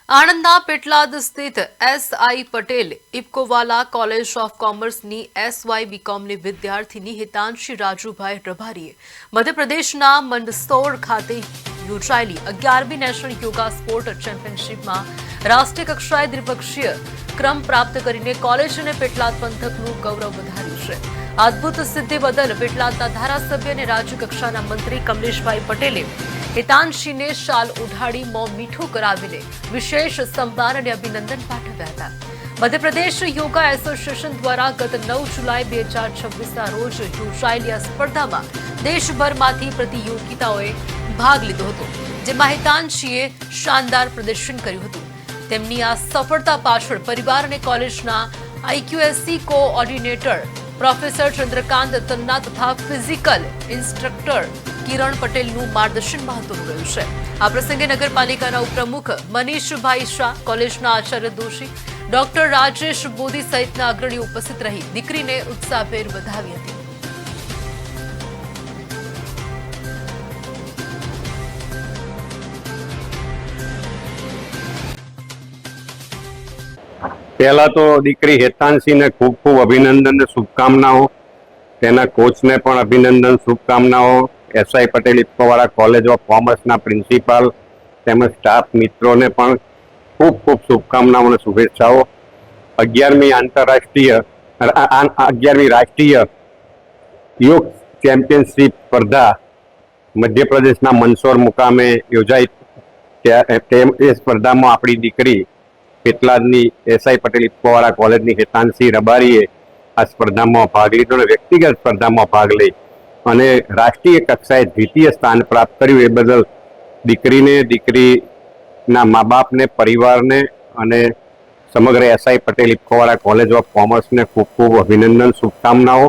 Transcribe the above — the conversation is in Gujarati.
આણંદના પેટલાદ સ્થિત S I. Patel Ipcowala college of કોમર્સની એસ.વાય. બીકોમની વિદ્યાર્થીની હિતાંશી રાજુભાઈ રબારીએ મધ્યપ્રદેશના મંદસૌર ખાતે યોજાયેલી 11મી નેશનલ યોગા સ્પોર્ટ ચેમ્પિયનશિપમાં રાષ્ટ્રીય કક્ષાએ દ્વિપક્ષીય ક્રમ પ્રાપ્ત કરીને કોલેજ અને પેટલાદ પંથકનું ગૌરવ વધાર્યું છે. અદ્ભુત સિદ્ધિ બદલ પેટલાદના ધારાસભ્ય અને રાજ્ય કક્ષાના મંત્રી કમલેશભાઈ પટેલે હિતાંશીને શાલ ઓઢાડી મોં મીઠું કરાવીને વિશેષ સન્માન અને અભિનંદન પાઠવ્યા હતા. મધ્યપ્રદેશ યોગા એસોસિએશન દ્વારા ગત 9 જુલાઈ 2026ના રોજ યોજાયેલી આ સ્પર્ધામાં દેશભરમાંથી પ્રતિયોગીતાઓએ ભાગ લીધો હતો, જેમાં હિતાંશીએ શાનદાર પ્રદર્શન કર્યું હતું. તેમની આ સફળતા પાછળ પરિવાર અને કોલેજના આઈક્યુએસસી કોઓર્ડિનેટર પ્રોફેસર ચંદ્રકાંત તન્ના તથા ફિઝિકલ ઇન્સ્ટ્રક્ટર કિરણ પટેલનું માર્ગદર્શન મહત્વનું રહ્યું છે. આ પ્રસંગે નગરપાલિકાના ઉપપ્રમુખ મનીષભાઈ શાહ, કોલેજના આચાર્ય દોશી, ડોક્ટર રાજેશ બોધી સહિતના અગ્રણીઓ ઉપસ્થિત રહી દીકરીને ઉત્સાહભેર વધાવી હતી. પહેલા તો દીકરી હેતાંશીને ખૂબ ખૂબ અભિનંદન અને શુભકામનાઓ. તેના કોચને પણ અભિનંદન, શુભકામનાઓ. એસ.આઈ. Patel Ipcowala college of કોમર્સના principal તેમજ સ્ટાફ મિત્રોને પણ ખૂબ ખૂબ શુભકામનાઓ અને શુભેચ્છાઓ. 11મી રાષ્ટ્રીય યોગ ચેમ્પિયનશિપ સ્પર્ધા મધ્યપ્રદેશના મંદસૌર મુકામે યોજાઈ. એ સ્પર્ધામાં આપણી દીકરી પેટલાદની એસ.આઈ. પટેલ ઇફકોવાલા કોલેજની હિતાંશી રબારીએ આ સ્પર્ધામાં ભાગ લીધો અને વ્યક્તિગત સ્પર્ધામાં ભાગ લઈ અને રાષ્ટ્રીય કક્ષાએ દ્વિતીય સ્થાન પ્રાપ્ત કર્યું. એ બદલ દીકરીને, દીકરીના મા બાપને, પરિવારને અને સમગ્ર એસ.આઈ. પટેલ ઇફકોવાલા કોલેજ ઓફ કોમર્સને ખૂબ ખૂબ અભિનંદન, શુભકામનાઓ.